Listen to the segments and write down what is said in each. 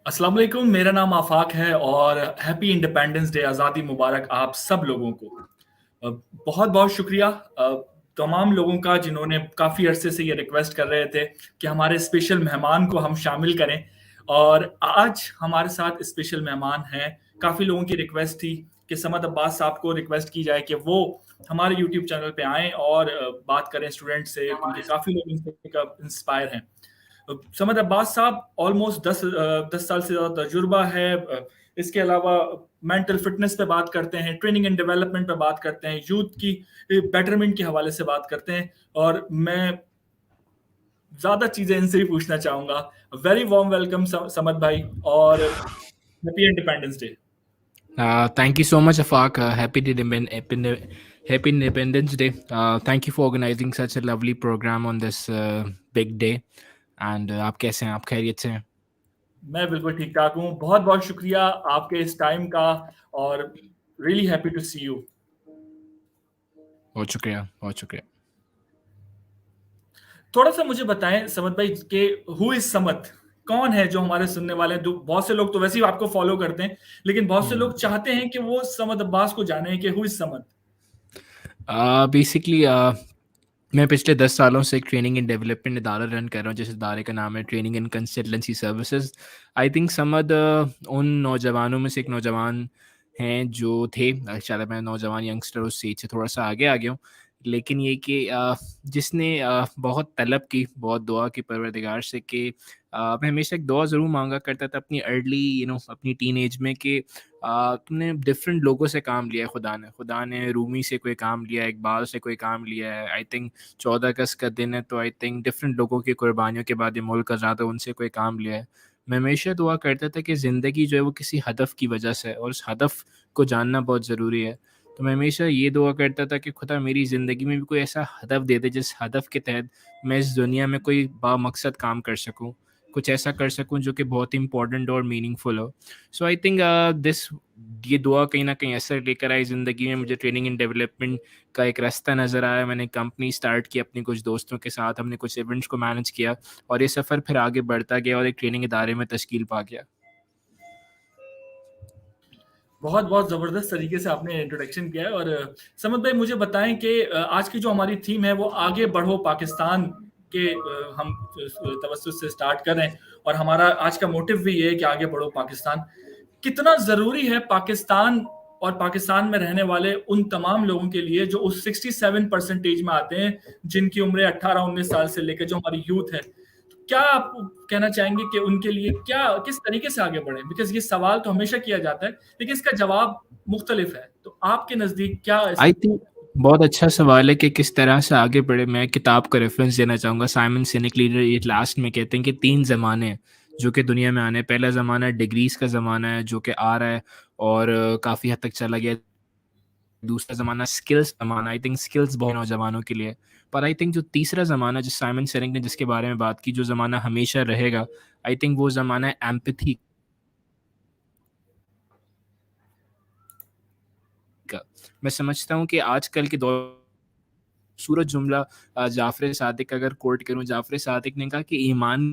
अस्सलाम वालेकुम, मेरा नाम आफाक है और हैप्पी इंडिपेंडेंस डे, आज़ादी मुबारक आप सब लोगों को। अ, बहुत-बहुत शुक्रिया तमाम लोगों का जिन्होंने काफ़ी अरसे से ये रिक्वेस्ट कर रहे थे कि हमारे स्पेशल मेहमान को हम शामिल करें और आज हमारे साथ स्पेशल मेहमान हैं। काफ़ी लोगों की रिक्वेस्ट थी कि समद अब्बास साहब को रिक्वेस्ट की जाए कि वो हमारे यूट्यूब चैनल पे आएँ और बात करें स्टूडेंट से क्योंकि काफ़ी लोग इनसे इंस्पायर हैं। समद अब्बास साहब ऑलमोस्ट 10 साल से ज़्यादा तजुर्बा है। इसके अलावा मेंटल फिटनेस पे बात करते हैं, ट्रेनिंग एंड डेवलपमेंट पे बात करते हैं, यूथ की बेटरमेंट के हवाले से बात करते हैं और मैं ज़्यादा चीज़ें इनसे भी पूछना चाहूँगा। वेरी वार्म वेलकम समद भाई और happy independence day. Thank you so much, Afaq. Happy Independence Day. Thank you for organizing such a lovely program on this big day. And आप कैसे हैं? आप खैरियत से हैं? मैं बिल्कुल ठीक-ठाक हूँ। बहुत-बहुत शुक्रिया आपके इस टाइम का और really happy to see you. बहुत शुक्रिया, बहुत शुक्रिया। थोड़ा-सा मुझे बताएँ समद भाई कि हू इज़ समद? कौन है जो हमारे सुनने वाले हैं? बहुत से लोग तो वैसे ही आपको फ़ॉलो करते हैं, लेकिन बहुत से हम्म। लोग चाहते हैं कि वो समद अब्बास को जानें कि हू इज़ समद? बेसिकली मैं पिछले 10 सालों से एक ट्रेनिंग एंड डेवलपमेंट इदारा रन कर रहा हूँ, जिस इदारे का नाम है training and consultancy services. I think Samad उन नौजवानों में से एक नौजवान हैं जो थे, शायद मैं नौजवान यंगस्टर उस एज से थोड़ा सा आगे आ गया हूँ। लेकिन ये कि जिसने बहुत तलब की, बहुत दुआ की परवरदिगार से कि मैं हमेशा एक दुआ ज़रूर मांगा करता था अपनी अर्ली अपनी टीन एज में कि तुमने डिफरेंट लोगों से काम लिया है। खुदा ने रूमी से कोई काम लिया है, इकबाल से कोई काम लिया है। आई थिंक 14 अगस्त का दिन है, तो आई थिंक डिफरेंट लोगों की कुर्बानियों के बाद ये मुल्क आज़ाद है, उनसे कोई काम लिया है। मैं हमेशा दुआ करता था कि ज़िंदगी जो है वो किसी हदफ़ की वजह से है और उस हदफ़ को जानना बहुत ज़रूरी है। तो मैं हमेशा ये दुआ करता था कि खुदा मेरी ज़िंदगी में भी कोई ऐसा हदफ़ दे दे जिस हदफ़ के तहत मैं इस दुनिया में कोई बामकसद काम कर सकूँ, कुछ ऐसा कर सकूँ जो कि बहुत इंपॉर्टेंट और मीनिंगफुल हो। सो आई थिंक दिस ये दुआ कहीं न कहीं असर लेकर आई ज़िंदगी में। मुझे ट्रेनिंग एंड डेवलपमेंट का एक रास्ता नज़र आया। मैंने कंपनी स्टार्ट की अपने कुछ दोस्तों के साथ, हमने कुछ इवेंट्स को मैनेज किया और ये सफ़र फिर आगे बढ़ता गया और एक ट्रेनिंग इदारे में तश्कील पा गया। बहुत-बहुत ज़बरदस्त तरीके से आपने इंट्रोडक्शन किया है और समद भाई मुझे बताएँ कि आज की जो हमारी थीम है वो आगे बढ़ो पाकिस्तान के हम तवज्जुह से स्टार्ट कर रहे हैं और हमारा आज का मोटिव भी ये है कि आगे बढ़ो पाकिस्तान। कितना ज़रूरी है पाकिस्तान और पाकिस्तान में रहने वाले उन तमाम लोगों के लिए जो उस 67 परसेंटेज में आते हैं, जिनकी उम्रें 18-19 साल से लेकर जो हमारी यूथ है। क्या आप कहना चाहेंगे कि उनके लिए क्या किस तरीके से आगे बढ़ें? बिकॉज़ ये सवाल तो हमेशा किया जाता है, लेकिन इसका जवाब मुख्तलिफ है। तो आपके नज़दीक क्या आई इसका थिंक बहुत अच्छा सवाल है कि किस तरह से आगे बढ़े। मैं किताब का रेफरेंस देना चाहूँगा। साइमन सिनेक लीडर ये लास्ट में कहते हैं कि 3 ज़माने हैं जो कि दुनिया में आने हैं। पहला ज़माना डिग्रीज़ का ज़माना है जो कि आ रहा है और काफ़ी हद तक चला गया। दूसरा ज़माना स्किल्स ज़माना, आई थिंक स्किल्स बहुत नौजवानों के लिए। पर आई थिंक जो तीसरा ज़माना जो साइमन सिनेक ने जिसके बारे में बात की, जो ज़माना हमेशा रहेगा, आई थिंक वो ज़माना है एम्पैथी का। मैं समझता हूँ कि आजकल के दौर खूबसूरत जुमला जाफ़र सादिक अगर कोट करूँ, जाफ़र सादिक ने कहा कि ईमान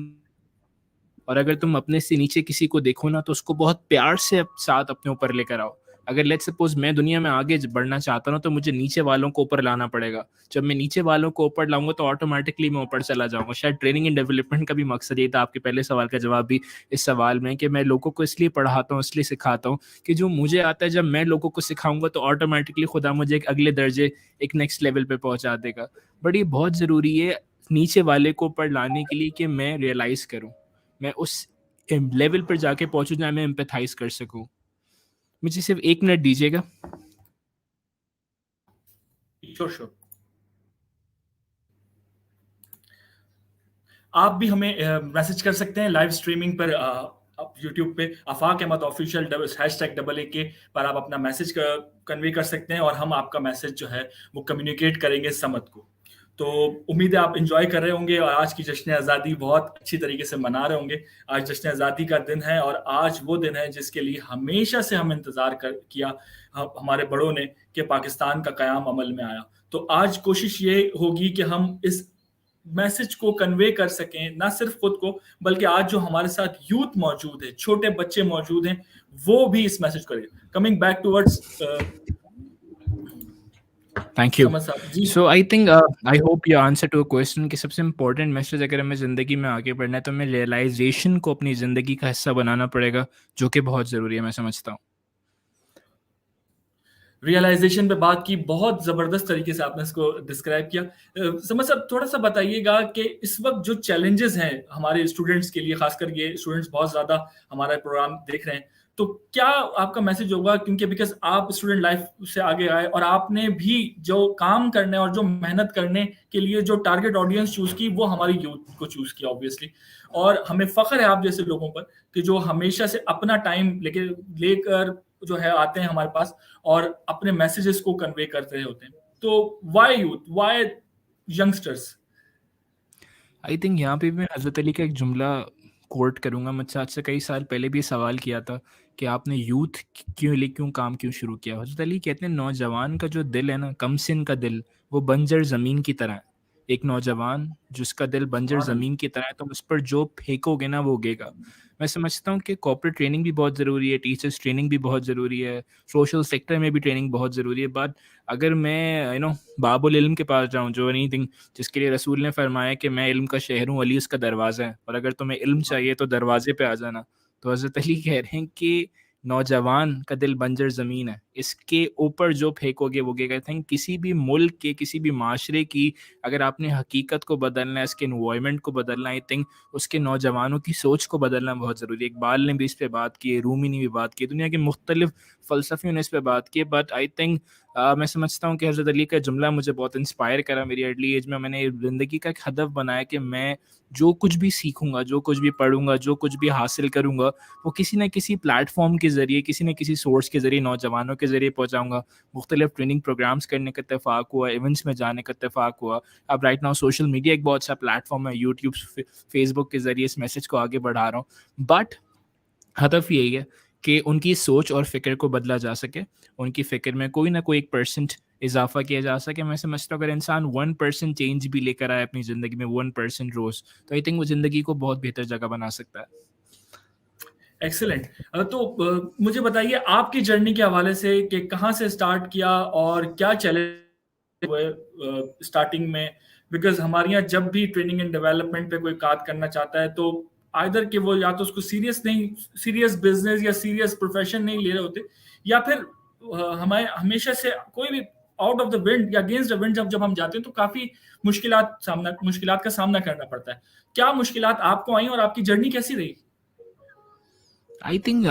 और अगर तुम अपने से नीचे किसी को देखो ना, तो उसको बहुत प्यार से साथ अपने ऊपर लेकर आओ। अगर लेट्स सपोज़ मैं दुनिया में आगे बढ़ना चाहता हूँ, तो मुझे नीचे वालों को ऊपर लाना पड़ेगा। जब मैं नीचे वालों को ऊपर लाऊँगा, तो ऑटोमैटिकली मैं ऊपर चला जाऊँगा। शायद ट्रेनिंग एंड डेवलपमेंट का भी मकसद ये था, आपके पहले सवाल का जवाब भी इस सवाल में है कि मैं लोगों को इसलिए पढ़ाता हूँ, इसलिए सिखाता हूँ कि जो मुझे आता है, जब मैं लोगों को सिखाऊँगा, तो ऑटोमैटिकली खुदा मुझे एक अगले दर्जे, एक नेक्स्ट लेवल पे पहुँचा देगा। बट ये बहुत ज़रूरी है नीचे वाले को ऊपर लाने के लिए कि मैं रियलाइज़ करूँ। मैं उस लेवल पर जाके पहुँचूँ जहाँ मैं एम्पैथाइज़ कर सकूँ। मुझे सिर्फ़ 1 मिनट दीजिएगा। Sure, sure. आप भी हमें मैसेज कर सकते हैं लाइव स्ट्रीमिंग पर आप यूट्यूब पे आफाक अहमद ऑफिशियल #AK पर आप अपना मैसेज कन्वे कर सकते हैं और हम आपका मैसेज जो है वो कम्युनिकेट करेंगे समद को। तो उम्मीद है आप एंजॉय कर रहे होंगे और आज की जश्न आज़ादी बहुत अच्छी तरीके से मना रहे होंगे। आज जश्न आज़ादी का दिन है और आज वो दिन है जिसके लिए हमेशा से हम इंतज़ार किया हमारे बड़ों ने कि पाकिस्तान का क़याम अमल में आया। तो आज कोशिश ये होगी कि हम इस मैसेज को कन्वे कर सकें, ना सिर्फ खुद को बल्कि आज जो हमारे साथ यूथ मौजूद है, छोटे बच्चे मौजूद हैं, वो भी इस मैसेज को ले। Coming back towards thank you. समझ साहब जी। So I think I hope you answer to a question कि सबसे इम्पोर्टेंट मैसेज अगर हमें ज़िंदगी में आगे बढ़ना है तो हमें रियलाइजेशन को अपनी ज़िंदगी का हिस्सा बनाना पड़ेगा, जो कि बहुत ज़रूरी है, मैं समझता हूँ। रियलाइजेशन पे बात की, बहुत जबरदस्त तरीके से आपने इसको डिस्क्राइब किया। समझ साहब थोड़ा सा बताइएगा कि इस वक्त जो चैलेंजेस हैं हमारे स्टूडेंट्स के लिए, खासकर ये स्टूडेंट्स बहुत ज्यादा हमारा प्रोग्राम देख रहे हैं, तो क्या आपका मैसेज होगा, क्योंकि बिकॉज आप स्टूडेंट लाइफ से आगे आए और आपने भी जो काम करने और जो मेहनत करने के लिए जो टारगेट ऑडियंस चूज की वो हमारी यूथ को चूज किया ऑब्वियसली, और हमें फख्र है आप जैसे लोगों पर कि जो हमेशा से अपना टाइम लेकर जो है आते हैं हमारे पास और अपने मैसेजेस को कन्वे करते होते हैं। तो why youth, why youngsters? I think यहाँ पे भी मैं हज़रत अली का एक जुमला कोट करूँगा। मुझसे आज से कई साल पहले भी सवाल किया था कि आपने यूथ क्यों काम क्यों शुरू किया। हज़रत अली कहते हैं नौजवान का जो दिल है ना, कम सिन का दिल, वो बंजर ज़मीन की तरह है। एक नौजवान जिसका दिल बंजर ज़मीन की तरह है, तुम उस पर जो फेंकोगे ना वो उगेगा। मैं समझता हूँ कि कॉर्पोरेट ट्रेनिंग भी बहुत ज़रूरी है, टीचर्स ट्रेनिंग भी बहुत ज़रूरी है, सोशल सेक्टर में भी ट्रेनिंग बहुत ज़रूरी है। बट अगर मैं बाबुल इल्म के पास जाऊँ, जो एनीथिंग जिसके लिए रसूल ने फरमाया कि मैं इल्म का शहर हूँ, अली उसका दरवाज़ा है, और अगर तुम्हें इल्म चाहिए तो दरवाजे पे आ जाना। तो हज़रत अली कह रहे हैं कि नौजवान का दिल बंजर ज़मीन है, इसके ऊपर जो फेंकोगे वो उगेगा। आई थिंक किसी भी मुल्क के, किसी भी माशरे की अगर आपने हकीकत को बदलना है, इसके एनवायरनमेंट को बदलना है, आई थिंक उसके नौजवानों की सोच को बदलना बहुत ज़रूरी है। इकबाल ने भी इस पे बात की है, रूमी ने भी बात की है, दुनिया के मुख्तलिफ फ़लसफ़ियों ने इस पे बात की है। बट आई थिंक मैं समझता हूँ कि हज़रत अली का जुमला मुझे बहुत इंस्पायर करा। मेरी अर्ली एज में मैंने ज़िंदगी का एक हदफ बनाया कि मैं जो कुछ भी सीखूँगा, जो कुछ भी पढ़ूँगा, जो कुछ भी हासिल करूँगा, वो किसी न किसी प्लेटफ़ॉर्म के ज़रिए, किसी न किसी सोर्स के ज़रिए, नौजवानों के ज़रिए पहुँचाऊँगा। मुख्तलिफ ट्रेनिंग प्रोग्राम्स करने का इत्तेफ़ाक हुआ, इवेंट्स में जाने का इत्तेफ़ाक हुआ। अब राइट नाउ सोशल मीडिया एक बहुत अच्छा प्लेटफ़ॉर्म है, यूट्यूब, फेसबुक के ज़रिए इस मैसेज को आगे बढ़ा रहा हूँ। बट हदफ यही है कि उनकी सोच और फ़िक्र को बदला जा सके, उनकी फ़िक्र में कोई ना कोई 1% इज़ाफ़ा किया जा सके। मैं समझता हूँ अगर इंसान 1% चेंज भी लेकर आए अपनी ज़िंदगी में, 1% रोज़, तो आई थिंक वो ज़िंदगी को बहुत बेहतर जगह बना सकता है। एक्सीलेंट। तो मुझे बताइए आपकी जर्नी के हवाले से कि कहाँ से स्टार्ट किया और क्या चैलेंज हुए स्टार्टिंग में, बिकॉज हमारे यहाँ जब भी ट्रेनिंग एंड डेवलपमेंट पे कोई काम करना चाहता है तो आइदर कि वो या तो उसको सीरियस बिजनेस या सीरियस प्रोफेशन नहीं ले रहे होते, या फिर हमें हमेशा से कोई भी आउट ऑफ द विंड या अगेंस्ट द विंड जब हम जाते हैं तो काफी मुश्किलात का सामना करना पड़ता है। क्या मुश्किलात आपको आई और आपकी जर्नी कैसी रही? आई थिंक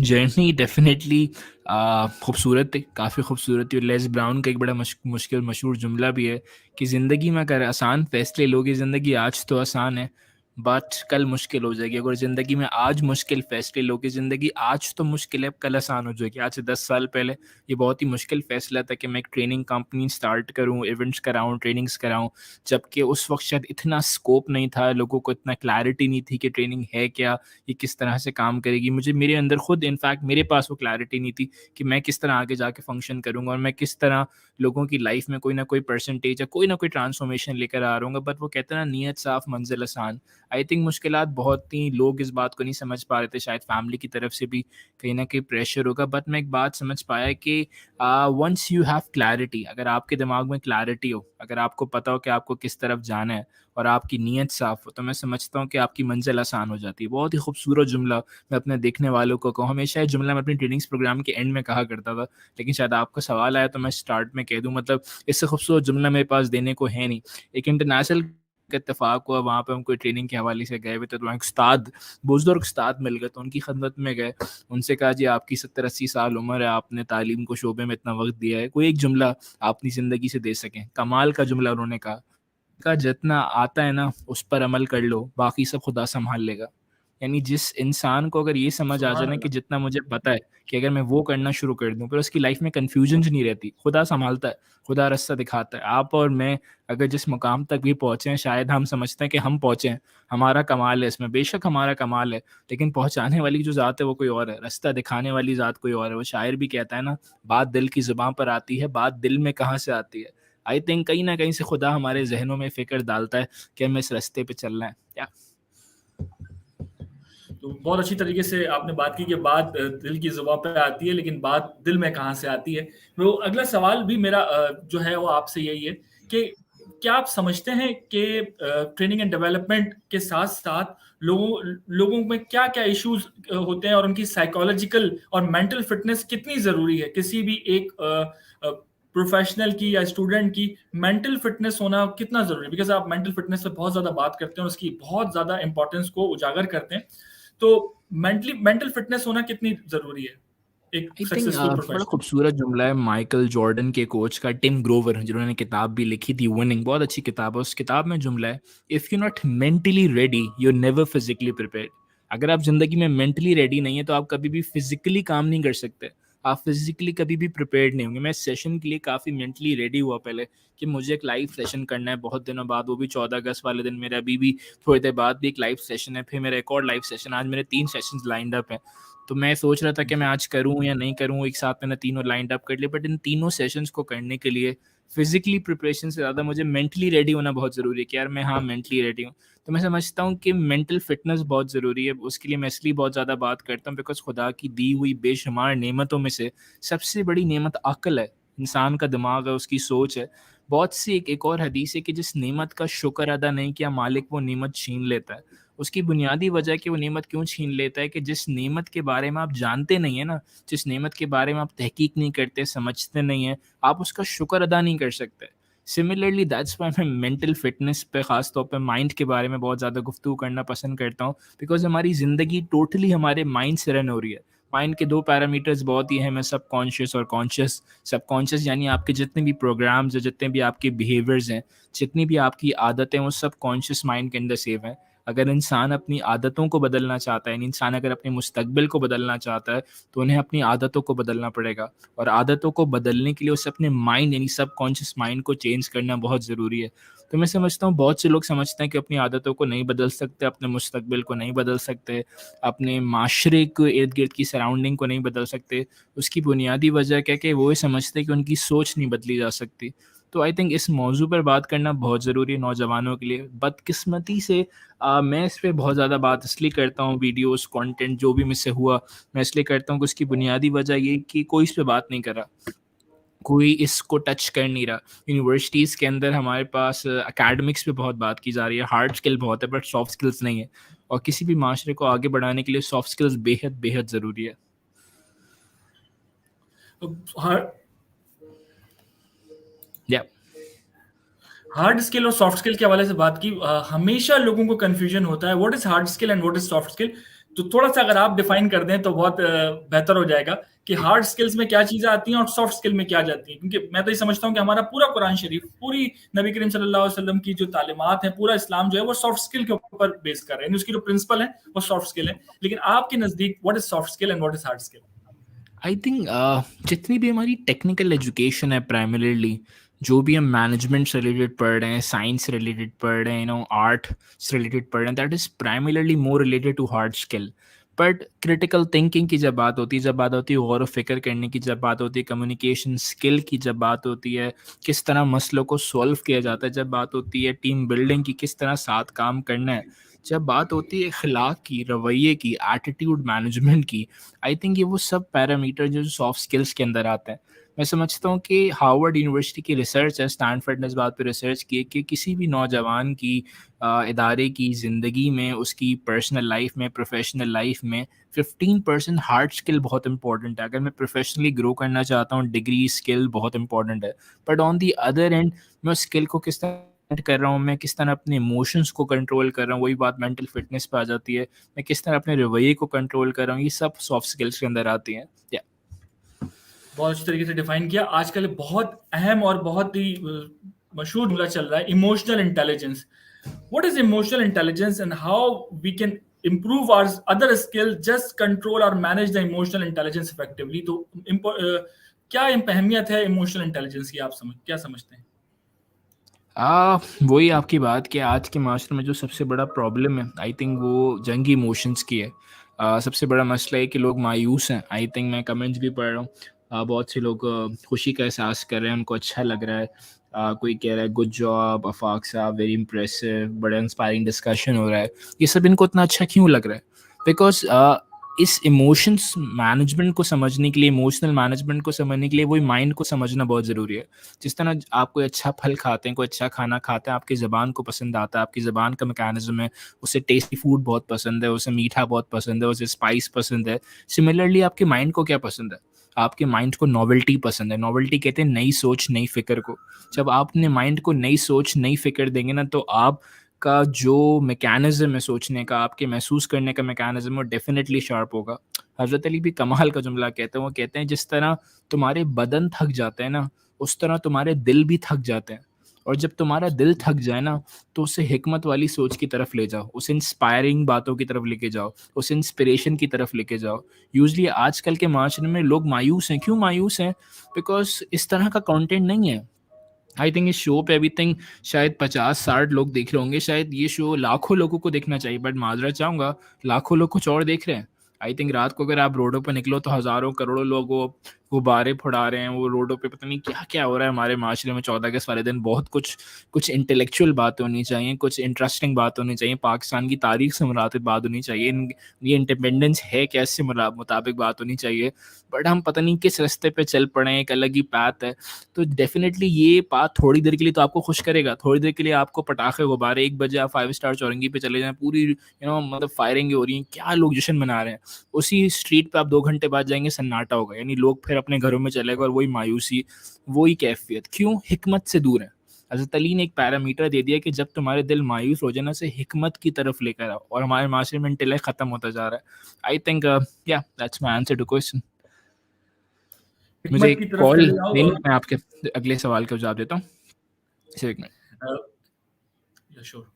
जर्नी डेफिनेटली खूबसूरत थी, काफ़ी खूबसूरत थी। और लेस ब्राउन का एक बड़ा मुश्किल मशहूर जुमला भी है कि ज़िंदगी में अगर आसान फ़ैसले लोगे, ज़िंदगी आज तो आसान है बट कल मुश्किल हो जाएगी। अगर ज़िंदगी में आज मुश्किल फ़ैसले लोगे, ज़िंदगी आज तो मुश्किल है, कल आसान हो जाएगी। आज से 10 साल पहले ये बहुत ही मुश्किल फ़ैसला था कि मैं एक ट्रेनिंग कंपनी स्टार्ट करूँ, इवेंट्स कराऊँ, ट्रेनिंग्स कराऊँ, जबकि उस वक्त शायद इतना स्कोप नहीं था, लोगों को इतना क्लैरिटी नहीं थी कि ट्रेनिंग है क्या, ये किस तरह से काम करेगी। मुझे मेरे अंदर खुद इनफैक्ट मेरे पास वो क्लैरिटी नहीं थी कि मैं किस तरह आगे जाके फंक्शन करूँगा और मैं किस तरह लोगों की लाइफ में कोई ना कोई परसेंटेज या कोई ना कोई ट्रांसफॉर्मेशन लेकर आ रहा हूँ। बट वो कहते हैं ना, नीयत साफ मंजिल आसान। आई थिंक मुश्किलात बहुत थी, लोग इस बात को नहीं समझ पा रहे थे, शायद फैमिली की तरफ से भी कहीं ना कहीं प्रेशर होगा। बट मैं एक बात समझ पाया कि वंस यू हैव क्लैरिटी, अगर आपके दिमाग में क्लैरिटी हो, अगर आपको पता हो कि आपको किस तरफ जाना है और आपकी नीयत साफ हो, तो मैं समझता हूँ कि आपकी मंजिल आसान हो जाती है। बहुत ही खूबसूरत जुमला मैं अपने देखने वालों को कहूँ, हमेशा ये जुमला मैं अपनी ट्रेनिंग्स प्रोग्राम के एंड में कहा करता था, लेकिन शायद आपका सवाल आया तो मैं स्टार्ट में कह दूँ। मतलब इससे खूबसूरत जुमला मेरे पास देने को है नहीं। एक इंटरनेशनल का इत्तेफाक हुआ, वहाँ पे हम कोई ट्रेनिंग के हवाले से गए हुए थे, तो वहाँ एक उस्ताद, बुजुर्ग उस्ताद मिल गए, तो उन्की खिदमत में गए। उनसे कहा जी आपकी 70-80 साल उम्र है, आपने तालीम को शोबे में इतना वक्त दिया है, कोई एक जुमला आप अपनी ज़िंदगी से दे सकें। कमाल का जुमला उन्होंने कहा, जितना आता है ना उस पर अमल कर लो, बाकी सब खुदा संभाल लेगा। यानी जिस इंसान को अगर ये समझ आ जाए सुभान ना कि अल्लाह। जितना मुझे पता है कि अगर मैं वो करना शुरू कर दूँ, फिर उसकी लाइफ में कन्फ्यूजन नहीं रहती, खुदा संभालता है, खुदा रास्ता दिखाता है। आप और मैं अगर जिस मुकाम तक भी पहुँचे हैं, शायद हम समझते हैं कि हम पहुँचे हैं, हमारा कमाल है इसमें, बेशक हमारा कमाल है, लेकिन पहुँचाने वाली जो ज़ात है वो कोई और है, रास्ता दिखाने वाली ज़ात कोई और है। वो शायर भी कहता है ना, बात दिल की ज़ुबान पर आती है, बात दिल में कहाँ से आती है। आई थिंक कहीं ना कहीं से खुदा हमारे जहनों में फ़िक्र डालता है कि हमें इस रास्ते पे चलना है। या तो बहुत अच्छी तरीके से आपने बात की कि बात दिल की ज़ुबान पे आती है, लेकिन बात दिल में कहाँ से आती है। तो अगला सवाल भी मेरा जो है वो आपसे यही है कि क्या आप समझते हैं कि ट्रेनिंग एंड डेवलपमेंट के साथ-साथ लोगों में क्या-क्या इश्यूज़ होते हैं और उनकी साइकोलॉजिकल और मेंटल फिटनेस कितनी ज़रूरी है? किसी भी एक प्रोफेशनल की या स्टूडेंट की मेंटल फिटनेस होना कितना ज़रूरी है? बिकॉज़ आप मेंटल फिटनेस पे बहुत ज़्यादा बात करते हैं और उसकी बहुत ज़्यादा इम्पोर्टेंस को उजागर करते हैं। तो मेंटल फिटनेस होना कितनी ज़रूरी है, एक आई थिंक सक्सेसफुल बड़ा प्रोफेशनल? खूबसूरत जुमला है माइकल जॉर्डन के कोच का, टिम ग्रोवर, जिन्होंने किताब भी लिखी थी विनिंग, बहुत अच्छी किताब है। उस किताब में जुमला है, if you not mentally ready you never physically prepared. अगर आप ज़िंदगी में मेंटली रेडी नहीं है तो आप कभी भी फिजिकली काम नहीं कर सकते, आप फिजिकली कभी भी प्रिपेयर्ड नहीं होंगे। मैं इस सेशन के लिए काफ़ी मेंटली रेडी हुआ पहले कि मुझे एक लाइव सेशन करना है बहुत दिनों बाद, वो भी 14 अगस्त वाले दिन। मेरा अभी भी थोड़ी देर बाद भी एक लाइव सेशन है, फिर मेरा एक और लाइव सेशन, आज मेरे 3 सेशंस लाइंड अप हैं। तो मैं सोच रहा था कि मैं आज करूँ या नहीं करूँ, एक साथ मैंने तीनों लाइंड अप कर लिए, बट इन तीनों सेशंस को करने के लिए फिज़िकली प्रिपरेशन से ज़्यादा मुझे मेंटली रेडी होना बहुत ज़रूरी है कि यार मैं हाँ, मेंटली रेडी हूँ। तो मैं समझता हूँ कि मेंटल फिटनेस बहुत ज़रूरी है, उसके लिए मैं इसलिए बहुत ज़्यादा बात करता हूँ बिकॉज़ खुदा की दी हुई बेशुमार नेमतों में से सबसे बड़ी नेमत अक्ल है, इंसान का दिमाग है, उसकी सोच है। बहुत सी एक और हदीस है कि जिस नेमत का शुक्र अदा नहीं किया मालिक वो नेमत छीन लेता है। उसकी बुनियादी वजह कि वो नेमत क्यों छीन लेता है कि जिस नेमत के बारे में आप जानते नहीं है ना, जिस नेमत के बारे में आप तहकीक नहीं करते, समझते नहीं हैं, आप उसका शुक्र अदा नहीं कर सकते। सिमिलरली दैट्स व्हाई मैं मेंटल फिटनेस पे ख़ास तौर पे माइंड के बारे में बहुत ज़्यादा गुफ्तगू करना पसंद करता हूँ बिकॉज़ हमारी ज़िंदगी टोटली हमारे माइंड से रन हो रही है। माइंड के 2 पैरामीटर्स बहुत ही अहम हैं, सबकॉन्शियस और कॉन्शियस। सबकॉन्शियस यानी आपके जितने भी प्रोग्राम्स हैं, जितने भी आपके बिहेवियर्स हैं, जितनी भी आपकी आदतें हैं, वो सब कॉन्शियस माइंड के अंदर सेव हैं। अगर इंसान अपनी आदतों को बदलना चाहता है, यानी इंसान अगर अपने मुस्तकबिल को बदलना चाहता है, तो उन्हें अपनी आदतों को बदलना पड़ेगा और आदतों को बदलने के लिए उसे अपने माइंड यानी सबकॉन्शियस माइंड को चेंज करना बहुत ज़रूरी है। तो मैं समझता हूँ बहुत से लोग समझते हैं कि अपनी आदतों को नहीं बदल सकते, अपने मुस्तकबिल को नहीं बदल सकते, अपने माशरे के इर्द-गिर्द की सराउंडिंग को नहीं बदल सकते। उसकी बुनियादी वजह क्या है कि वो ये समझते हैं कि उनकी सोच नहीं बदली जा सकती। तो आई थिंक इस मौज़ू पर बात करना बहुत ज़रूरी है नौजवानों के लिए। बदकिस्मती से मैं इस पे बहुत ज़्यादा बात इसलिए करता हूँ, वीडियोज़, कंटेंट जो भी मुझसे हुआ, मैं इसलिए करता हूँ कि उसकी बुनियादी वजह ये कि कोई इस पे बात नहीं कर रहा। कोई इसको टच कर नहीं रहा। यूनिवर्सिटीज़ के अंदर हमारे पास एकेडमिक्स पे बहुत बात की जा रही है, हार्ड स्किल बहुत है बट सॉफ्ट स्किल्स नहीं है और किसी भी माशरे को आगे बढ़ाने के लिए सॉफ्ट स्किल्स बेहद ज़रूरी है। हार्ड या हार्ड स्किल और सॉफ्ट स्किल के हवाले से बात की, हमेशा लोगों को कंफ्यूजन होता है what is hard skill and what is soft skill. तो थोड़ा सा अगर आप डिफाइन कर दें तो बहुत बेहतर हो जाएगा कि हार्ड स्किल्स में क्या चीजें आती हैं और सॉफ्ट स्किल में क्या जाती हैं, क्योंकि मैं तो ये समझता हूँ कि हमारा पूरा कुरान शरीफ, पूरी नबी करीम सल्लल्लाहु अलैहि वसल्लम की जो तालीमात है, पूरा इस्लाम जो है वो सॉफ्ट स्किल के ऊपर बेस कर रहे हैं, उसकी जो प्रिंसिपल है वो सॉफ्ट स्किल है। लेकिन आपके नजदीक what is soft skill and what is hard skill? I think जितनी भी हमारी टेक्निकल एजुकेशन है प्राइमरीली, जो भी हम मैनेजमेंट से रिलेटेड पढ़ रहे हैं, साइंस से रिलेटेड पढ़ रहे हैं, आर्ट से रिलेटेड पढ़ रहे हैं, that is primarily more related to hard skill. But critical thinking की जब बात होती है, जब बात होती है गौर व फिक्र करने की, जब बात होती है कम्युनिकेशन स्किल की, जब बात होती है किस तरह मसलों को सॉल्व किया जाता है, जब बात होती है टीम बिल्डिंग की, किस तरह साथ काम करना है, जब बात होती है अखलाक की, रवैये की, एटीट्यूड मैनेजमेंट की, आई थिंक ये वो सब पैरामीटर जो सॉफ्ट स्किल्स के अंदर आते हैं। मैं समझता हूँ कि हार्वर्ड यूनिवर्सिटी की रिसर्च है, स्टैनफोर्ड ने इस बात पे रिसर्च की है कि किसी भी नौजवान की इदारे की ज़िंदगी में, उसकी पर्सनल लाइफ में, प्रोफेशनल लाइफ में 15% हार्ड स्किल बहुत इंपॉर्टेंट है। अगर मैं प्रोफेशनली ग्रो करना चाहता हूँ, डिग्री स्किल बहुत इंपॉर्टेंट है, but on the other and मैं उस स्किल को किस तरह कर रहा हूँ, मैं किस तरह अपने इमोशंस को कंट्रोल कर रहा हूँ, वही बात मेंटल फिटनेस पे आ जाती है। मैं किस तरह अपने रवैये को कंट्रोल कर रहा हूँ, ये सब सॉफ्ट स्किल्स के अंदर आती हैं। या बहुत अच्छी तरीके से डिफाइन किया। आजकल बहुत अहम और बहुत ही मशहूर जुमला चल रहा है, emotional intelligence. What is emotional intelligence and how we can improve our other skill, just control or manage the emotional intelligence effectively? तो क्या अहमियत है इमोशनल इंटेलिजेंस की, आप क्या समझते हैं? वही आपकी बात कि आज के माशरे में जो सबसे बड़ा प्रॉब्लम है, आई थिंक वो जंग इमोशंस की है। सबसे बड़ा मसला है कि लोग मायूस हैं। आई थिंक मैं कमेंट्स भी पढ़ रहा हूँ, बहुत से लोग खुशी का एहसास कर रहे हैं, उनको अच्छा लग रहा है। कोई कह रहा है गुड जॉब अफाक साहब, वेरी इम्प्रेसिव, बड़ा इंस्पायरिंग डिस्कशन हो रहा है, ये सब इनको इतना अच्छा क्यों लग रहा है? बिकॉज इस इमोशंस मैनेजमेंट को समझने के लिए, इमोशनल मैनेजमेंट को समझने के लिए वही माइंड को समझना बहुत ज़रूरी है। जिस तरह आप कोई अच्छा फल खाते हैं, कोई अच्छा खाना खाते हैं, आपकी ज़बान को पसंद आता है, आपकी ज़बान का मैकेनिज्म है, उसे टेस्टी फूड बहुत पसंद है, उसे मीठा बहुत पसंद है, उसे स्पाइस पसंद है। सिमिलरली आपके माइंड को क्या पसंद है? आपके माइंड को नॉवेल्टी पसंद है। नॉवेल्टी कहते हैं नई सोच, नई फ़िक्र को। जब आप अपने माइंड को नई सोच, नई फ़िक्र देंगे ना, तो आप का जो मैकेनिज़्म है सोचने का, आपके महसूस करने का मैकेनिज़्म, वो डेफ़िनेटली शार्प होगा। हज़रत अली भी कमाल का जुमला कहते हैं, वो कहते हैं जिस तरह तुम्हारे बदन थक जाते हैं ना, उस तरह तुम्हारे दिल भी थक जाते हैं। और जब तुम्हारा दिल थक जाए ना, तो उसे हिकमत वाली सोच की तरफ ले जाओ, उसे इंस्पायरिंग बातों की तरफ लेके जाओ, उसे इंस्पिरेशन की तरफ लेके जाओ। यूजुअली आजकल के माशरे में लोग मायूस हैं, क्यों मायूस हैं? बिकॉज़ इस तरह का कंटेंट नहीं है। आई थिंक इस शो पे एवरीथिंग शायद 50-60 लोग देख रहे होंगे, शायद ये शो लाखों लोगों को देखना चाहिए, बट माजरत चाहूँगा लाखों लोग कुछ और देख रहे हैं। आई थिंक रात को अगर आप रोडों पर निकलो तो हज़ारों करोड़ों लोग वो गुब्बारे फुड़ा रहे हैं, वो रोडों पे पता नहीं क्या-क्या हो रहा है हमारे माशरे में 14 अगस्त वाले दिन। बहुत कुछ कुछ इंटेलेक्चुअल बात होनी चाहिए, कुछ इंटरेस्टिंग बात होनी चाहिए, पाकिस्तान की तारीख से मुताबिक बात होनी चाहिए, ये इंडिपेंडेंस है क्या इससे मुताबिक बात होनी चाहिए। बट हम पता नहीं किस रास्ते पे चल पड़े हैं, एक अलग ही पाथ है। तो डेफ़िनेटली ये बात थोड़ी देर के लिए तो आपको खुश करेगा, थोड़ी देर के लिए आपको पटाखे, गुब्बारे, 1 बजे आप 5 स्टार चौरंगी पे चले जाएँ, पूरी मतलब फायरिंग हो रही है, क्या लोग जश्न मना रहे हैं। उसी स्ट्रीट पे आप 2 घंटे बाद जाएँगे, सन्नाटा होगा, यानी लोग फिर अपने घरों में चले गए और वही मायूसी, वही कैफ़ियत। क्यों? हिकमत से दूर हैं। हज़रत अली ने एक पैरामीटर दे दिया कि जब तुम्हारे दिल मायूस हो जाए ना, उसे हिकमत की तरफ लेकर आओ, और हमारे माशरे में इंटेलेक्ट खत्म होता जा रहा है। आई थिंक या that's my answer to question. मुझे हिकमत एक की तरफ कॉल चले जाओ नहीं, और मैं आपके अगले सवाल का जवाब देता हूँ। सिर्फ 1 मिनट। श्योर।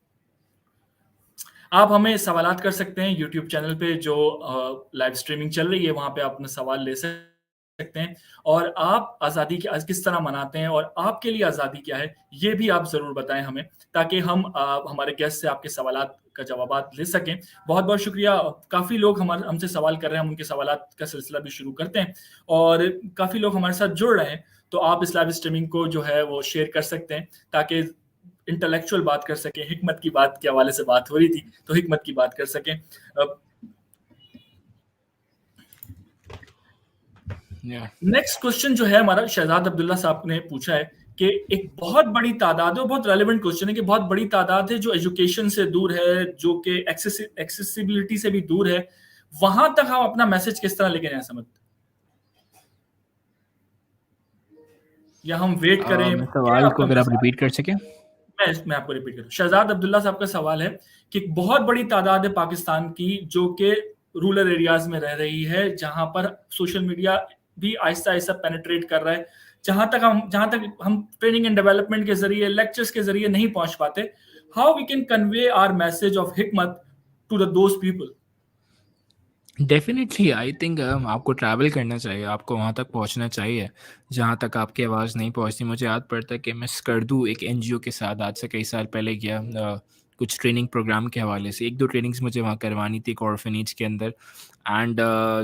आप हमें सवालात कर सकते हैं यूट्यूब चैनल पे, जो लाइव स्ट्रीमिंग चल रही है, वहाँ पे आप अपने सवाल ले सकते हैं। और आप आज़ादी की किस तरह मनाते हैं और आपके लिए आज़ादी क्या है, ये भी आप ज़रूर बताएँ हमें, ताकि हम हमारे गेस्ट से आपके सवालात का जवाबात ले सकें। बहुत-बहुत शुक्रिया। काफ़ी लोग हमसे सवाल कर रहे हैं, हम उनके सवालात का सिलसिला भी शुरू करते हैं, और काफ़ी लोग हमारे साथ जुड़ रहे हैं। तो आप इस लाइव स्ट्रीमिंग को जो है वो शेयर कर सकते हैं, ताकि इंटेलेक्चुअल बात कर सकें। हिकमत की बात के हवाले से बात हो रही थी, तो हिकमत की बात कर सकें। या नेक्स्ट क्वेश्चन जो है हमारा, शहजाद अब्दुल्ला साहब ने पूछा है कि एक बहुत बड़ी तादाद है, और बहुत रेलेवेंट क्वेश्चन है, कि बहुत बड़ी तादाद है जो एजुकेशन से दूर है, जो कि एक्सेसिबिलिटी से भी दूर है, वहां तक हम अपना मैसेज किस तरह लेके जाए समझ, या हम वेट करें, मैं क्या सवाल को आपका अगर आप मैसेज? रिपीट कर सकें। मैं आपको रिपीट करूं। शहजाद अब्दुल्ला साहब का सवाल है कि एक बहुत बड़ी तादाद है पाकिस्तान की जो कि रूरल एरियाज में रह रही है, जहां पर सोशल मीडिया भी आहिस्ता आहिस्ता पेनिट्रेट कर रहा है, जहां तक हम ट्रेनिंग एंड डेवलपमेंट के जरिए, लेक्चर्स के जरिए नहीं पहुंच पाते। How we can convey our message of हिकमत to the those people? Definitely I think आपको ट्रैवल करना चाहिए, आपको वहाँ तक पहुँचना चाहिए, जहाँ तक आपकी आवाज़ नहीं पहुँचती। मुझे याद पड़ता है कि मैं स्कर्दू एक एनजीओ के साथ आज से कई साल पहले गया, कुछ ट्रेनिंग प्रोग्राम के हवाले से। 1-2 ट्रेनिंग्स मुझे वहाँ करवानी थी एक ऑर्फनेज के अंदर। एंड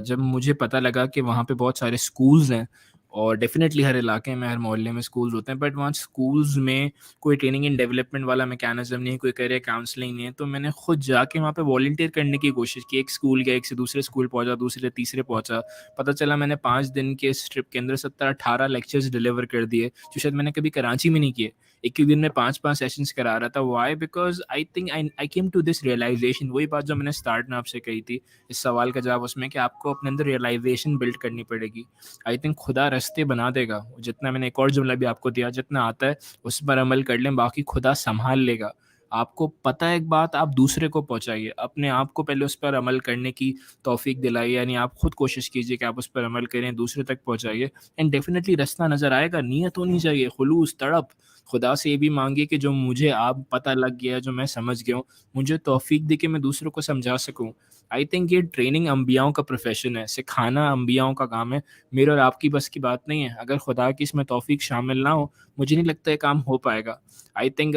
जब मुझे पता लगा कि वहाँ पे बहुत सारे स्कूल्स हैं, और डेफ़िनेटली हर इलाके में, हर मोहल्ले में स्कूल्स होते हैं, बट वहाँ स्कूल्स में कोई ट्रेनिंग एंड डेवलपमेंट वाला मैकेनिज़्म नहीं है, कोई करियर काउंसलिंग नहीं है। तो मैंने खुद जाके वहाँ पे वॉलंटियर करने की कोशिश की। एक स्कूल गया, एक से दूसरे स्कूल पहुँचा, दूसरे से तीसरे पहुँचा। पता चला मैंने 5 दिन के इस ट्रिप के अंदर 17-18 लेक्चर्स डिलीवर कर दिए, जो शायद मैंने कभी कराची में नहीं किए। एक ही दिन में 5-5 सेशंस करा रहा था। Why? Because I think I came to this realisation, वही बात जो मैंने स्टार्ट में आपसे कही थी, इस सवाल का जवाब उसमें, कि आपको अपने अंदर रियलाइज़ेशन बिल्ड करनी पड़ेगी। आई थिंक खुदा रास्ते बना देगा। जितना मैंने एक और जुमला भी आपको दिया, जितना आता है उस पर अमल कर लें, बाकी खुदा सँभाल लेगा। आपको पता है एक बात, आप दूसरे को पहुँचाइए। अपने आप को पहले उस पर अमल करने की तौफ़ीक दिलाइए, यानी आप खुद कोशिश कीजिए कि आप उस पर अमल करें, दूसरे तक पहुँचाइए, एंड डेफ़िनिटली रास्ता नज़र आएगा। नीयत होनी चाहिए, खुलूस, तड़प। खुदा से ये भी माँगिए कि जो मुझे अब पता लग गया है, जो मैं समझ गया हूँ, मुझे तौफ़ीक दे कि मैं दूसरों को समझा सकूँ। आई थिंक ये ट्रेनिंग अंबियाओं का प्रोफ़ेशन है, सिखाना अंबियाओं का काम है। मेरे और आपकी बस की बात नहीं है। अगर खुदा की इसमें तौफ़ीक शामिल ना हो, मुझे नहीं लगता ये काम हो पाएगा। आई थिंक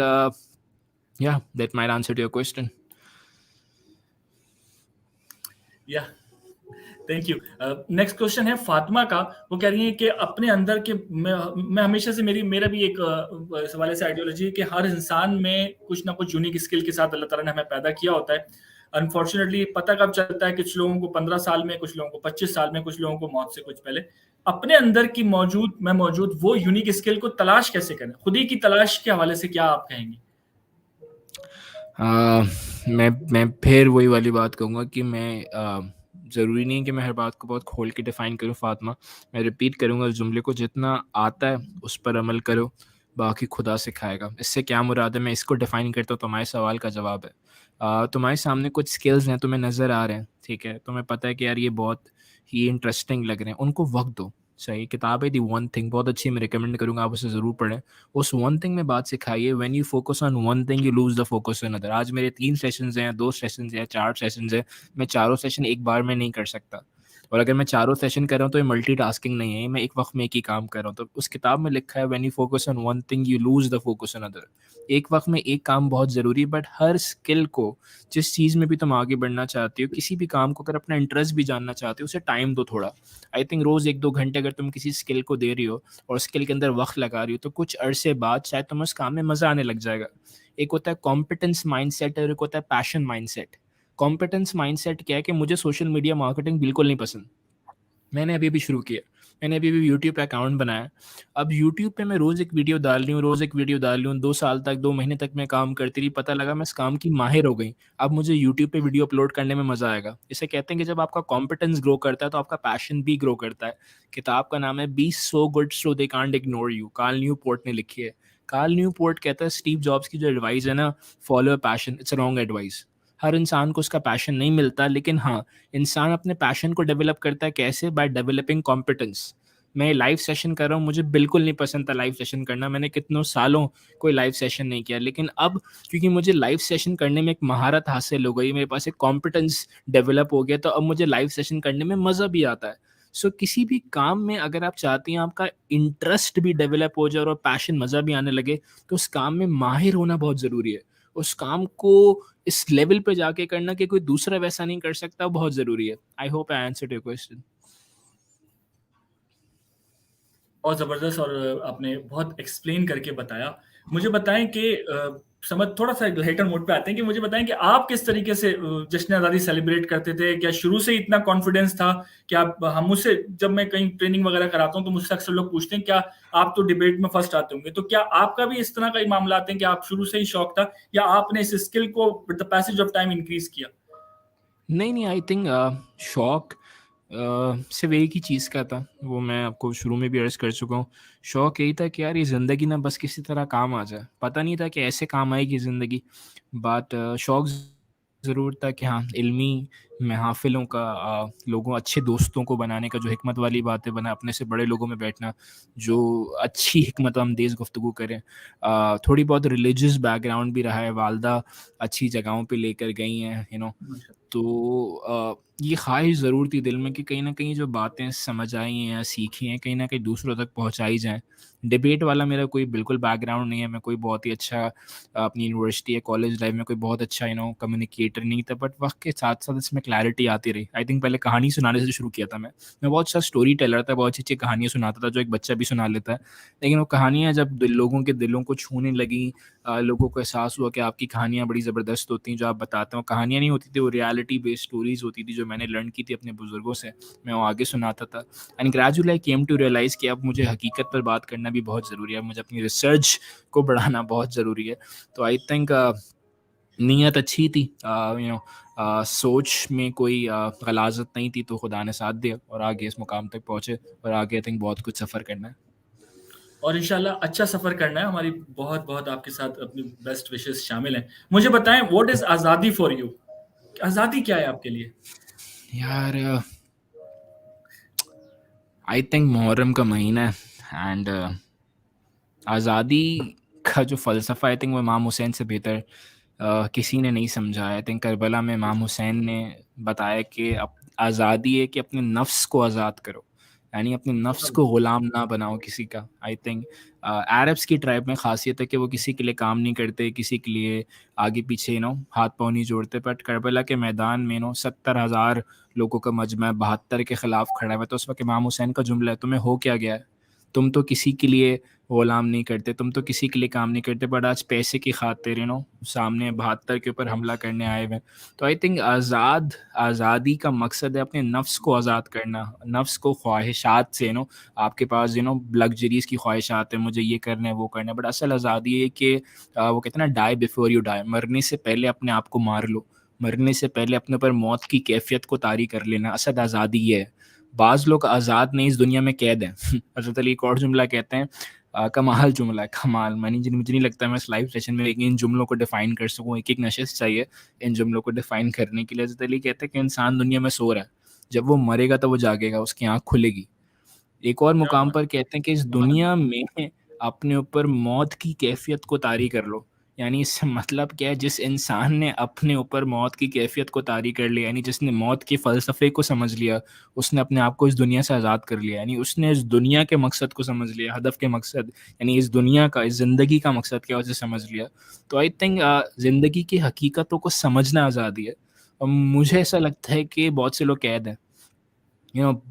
या that might answer to your question. या थैंक यू। नेक्स्ट क्वेश्चन है फातिमा का। वो कह रही हैं कि अपने अंदर के मैं हमेशा से मेरा भी एक इस हवाले से आइडियोलॉजी है कि हर इंसान में कुछ ना कुछ यूनिक स्किल के साथ अल्लाह ताला ने हमें पैदा किया होता है। अनफॉर्चुनेटली पता कब चलता है, कुछ लोगों को 15 साल में, कुछ लोगों को 25 साल में, कुछ लोगों को मौत से कुछ पहले। अपने अंदर की मौजूद वो यूनिक स्किल को तलाश कैसे करें? खुद ही की तलाश के हवाले से क्या आप कहेंगे? मैं फिर वही वाली बात कहूँगा कि मैं ज़रूरी नहीं कि मैं हर बात को बहुत खोल के डिफ़ाइन करूँ फातिमा। मैं रिपीट करूँगा उस जुमले को, जितना आता है उस पर अमल करो, बाकी खुदा सिखाएगा। इससे क्या मुराद है, मैं इसको डिफ़ाइन करता हूँ, तुम्हारे सवाल का जवाब है। तुम्हारे सामने कुछ स्किल्स हैं, तुम्हें नज़र आ रहे हैं, ठीक है? तुम्हें पता है कि यार ये बहुत ही इंटरेस्टिंग लग रहे हैं, उनको वक़्त दो। सही किताब है दी वन थिंग, बहुत अच्छी, मैं रिकमेंड करूँगा आप उसे ज़रूर पढ़ें। उस वन थिंग में बात सिखाइए। When you focus on one thing you lose the focus on other. आज मेरे 3 सेशंस हैं, 2 सेशंस हैं, 4 सेशंस हैं, मैं चारों सेशन एक बार में नहीं कर सकता। और अगर मैं चारों सेशन कर रहा हूँ तो ये मल्टीटास्किंग नहीं है, मैं एक वक्त में एक ही काम कर रहा हूँ। तो उस किताब में लिखा है when you focus on one thing you lose the focus on other. एक वक्त में एक काम बहुत ज़रूरी है, बट हर स्किल को, जिस चीज़ में भी तुम आगे बढ़ना चाहते हो, किसी भी काम को अगर अपना इंटरेस्ट भी जानना चाहते हो, उसे टाइम दो थोड़ा। आई थिंक रोज़ 1-2 घंटे अगर तुम किसी स्किल को दे रही हो और स्किल के अंदर वक्त लगा रही हो, तो कुछ अरसे बाद शायद तुम्हें उस काम में मज़ा आने लग जाएगा। एक होता है कॉम्पिटेंस माइंडसेट और एक होता है पैशन माइंडसेट। कॉम्पिटेंस माइंडसेट क्या है कि मुझे सोशल मीडिया मार्केटिंग बिल्कुल नहीं पसंद, मैंने अभी शुरू किया, मैंने अभी यूट्यूब पे अकाउंट बनाया। अब यूट्यूब पे मैं रोज़ एक वीडियो डाल रही हूँ, रोज़ एक वीडियो डाल रही हूँ, 2 साल तक, 2 महीने तक मैं काम करती रही, पता लगा मैं इस काम की माहिर हो गई। अब मुझे यूट्यूब पे वीडियो अपलोड करने में मज़ा आएगा। इसे कहते हैं कि जब आपका कॉम्पिटेंस ग्रो करता है तो आपका पैशन भी ग्रो करता है। किताब का नाम है be so good so they can't ignore you, Carl Newport ने लिखी है। कार्ल न्यूपोर्ट कहता है स्टीव जॉब्स की जो एडवाइस है ना, follow your passion, it's a wrong advice. हर इंसान को उसका पैशन नहीं मिलता, लेकिन हाँ, इंसान अपने पैशन को डेवलप करता है कैसे? By developing competence. मैं लाइव सेशन कर रहा हूँ, मुझे बिल्कुल नहीं पसंद था लाइव सेशन करना, मैंने कितनों सालों कोई लाइव सेशन नहीं किया, लेकिन अब क्योंकि मुझे लाइव सेशन करने में एक महारत हासिल हो गई, मेरे पास एक कॉम्पिटेंस डेवलप हो गया, तो अब मुझे लाइव सेशन करने में मज़ा भी आता है। सो किसी भी काम में अगर आप चाहती हैं आपका इंटरेस्ट भी डेवलप हो जाए और पैशन, मज़ा भी आने लगे, तो उस काम में माहिर होना बहुत ज़रूरी है। उस काम को इस लेवल पे जाके करना कि कोई दूसरा वैसा नहीं कर सकता, बहुत ज़रूरी है। I hope I answered your question. बहुत ज़बरदस्त, और आपने बहुत एक्सप्लेन करके बताया। मुझे बताएँ कि समझ थोड़ा-सा लाइटर मोड पे आते हैं कि मुझे बताएँ कि आप किस तरीके से जश्न आज़ादी सेलिब्रेट करते थे? क्या शुरू से ही इतना कॉन्फिडेंस था कि आप हम मुझसे जब मैं कहीं ट्रेनिंग वगैरह कराता हूँ, तो मुझसे अक्सर लोग पूछते हैं, "क्या आप तो डिबेट में फर्स्ट आते होंगे।" तो क्या आपका भी इस तरह का ही मामला आते हैं कि आप शुरू से ही शौक था, या आपने इस स्किल को with the passage of time increase किया? नहीं, आई थिंक शौक सिर्फ़ एक ही चीज़ का था, वो मैं आपको शुरू में भी अर्ज़ कर चुका हूँ। शौक यही था कि यार ये ज़िंदगी ना बस किसी तरह काम आ जाए। पता नहीं था कि ऐसे काम आएगी ज़िंदगी, बट शौक ज़रूर था कि हाँ, इल्मी महफ़िलों का, लोगों, अच्छे दोस्तों को बनाने का, जो हिकमत वाली बातें बना, अपने से बड़े लोगों में बैठना, जो अच्छी हिकमत अमदेज़ गुफ्तगू करें। थोड़ी बहुत रिलीजियस बैकग्राउंड भी रहा है, वालदा अच्छी जगहों पे लेकर गई हैं, तो ये ख़्वाहिश ज़रूर थी दिल में कि कहीं न कहीं जो बातें समझ आई हैं या सीखी हैं, कहीं न कहीं दूसरों तक पहुँचाई जाएँ। डिबेट वाला मेरा कोई बिल्कुल बैकग्राउंड नहीं है, मैं कोई बहुत ही अच्छा अपनी यूनिवर्सिटी या कॉलेज लाइफ़ में कोई बहुत अच्छा कम्युनिकेटर नहीं था, बट वक़्त के साथ-साथ इसमें क्लैरिटी आती रही। आई थिंक पहले कहानी सुनाने से शुरू किया था मैं। मैं बहुत अच्छा स्टोरी टेलर था, बहुत अच्छी-अच्छी कहानियाँ सुनाता था, जो एक बच्चा भी सुना लेता है। लेकिन वो कहानियाँ जब लोगों के दिलों को छूने लगीं, लोगों को एहसास हुआ कि आपकी कहानियाँ बड़ी ज़बरदस्त होती हैं, जो आप बताते हो, कहानियाँ नहीं होती थी, वो रियलिटी बेस्ड स्टोरीज़ होती थी, जो मैंने लर्न की थी अपने बुज़ुर्गों से, मैं वो आगे सुनाता था। And gradually I came to realise कि अब मुझे हकीकत पर बात करना भी बहुत ज़रूरी है, अब मुझे अपनी रिसर्च को बढ़ाना बहुत ज़रूरी है। तो आई थिंक नीयत अच्छी थी, सोच में कोई गलाज़त नहीं थी, तो खुदा ने साथ दिया और आगे इस मुकाम तक पहुँचे, और आगे आई थिंक बहुत कुछ सफ़र करना है। और इंशाल्लाह अच्छा सफ़र करना है। हमारी बहुत-बहुत आपके साथ अपनी बेस्ट विशेज़ शामिल हैं। मुझे बताएँ, व्हाट इज़ आज़ादी फॉर यू? आज़ादी क्या है आपके लिए? यार आई थिंक मुहर्रम का महीना है, एंड आज़ादी का जो फ़लसफ़ा, आई थिंक वो इमाम हुसैन से बेहतर किसी ने नहीं समझा है। आई थिंक करबला में इमाम हुसैन ने बताया कि अब आज़ादी है कि अपने नफ्स को आज़ाद करो। यानी अपने नफ्स को ग़ुलाम ना बनाओ किसी का। आई थिंक अरब्स की ट्राइब में ख़ासियत है कि वो किसी के लिए काम नहीं करते, किसी के लिए आगे पीछे हाथ पाँव नहीं जोड़ते। बट करबला के मैदान में 70,000 लोगों का मजमा 72 के ख़िलाफ़ खड़ा है। तो उस वक़्त इमाम हुसैन का जुमला है, तुम्हें हो क्या गया है? तुम तो किसी के लिए ग़ुलाम नहीं करते, तुम तो किसी के लिए काम नहीं करते, बट आज पैसे की खातिर सामने 72 के ऊपर हमला करने आए हुए हैं। तो आई थिंक आज़ादी का मकसद है अपने नफ्स को आज़ाद करना, नफ्स को ख्वाहिशात से आपके पास लग्जरीज़ की ख्वाहिशात है, मुझे ये करना है, वो करना है, बट असल आज़ादी है कि वो कहते हैं ना, डाई बिफोर यू डाई, मरने से पहले अपने आप को मार लो, मरने से पहले अपने ऊपर मौत की कैफ़ियत को तारी कर लेना, असल आज़ादी ये है। बाज़ लोग आज़ाद नहीं, इस दुनिया में कैद हैं। हज़रत अली एक और जुमला कहते हैं, कमाल जुमला है, कमाल। मुझे नहीं लगता मैं इस लाइव सेशन में इन जुमलों को डिफ़ाइन कर सकूँ, एक-एक नशिस्त चाहिए इन जुमलों को डिफ़ाइन करने के लिए। हज़रत अली कहते हैं कि इंसान दुनिया में सो रहा है, जब वो मरेगा तो वो जागेगा, उसकी आँख खुलेगी। एक और क्या मुकाम बात पर कहते हैं कि इस कमाल। दुनिया में अपने ऊपर मौत की कैफ़ियत को तारी कर लो। यानी इससे मतलब क्या है, जिस इंसान ने अपने ऊपर मौत की कैफ़ियत को तारी कर लिया, यानी जिसने मौत के फ़लसफ़े को समझ लिया, उसने अपने आप को इस दुनिया से आज़ाद कर लिया। यानी उसने इस दुनिया के मकसद को समझ लिया, हदफ़ के मकसद, यानी इस दुनिया का, इस ज़िंदगी का मकसद क्या है, उसे समझ लिया। तो आई थिंक ज़िंदगी की हकीकतों को समझना आज़ादी है। और मुझे ऐसा लगता है कि बहुत से लोग कैद हैं।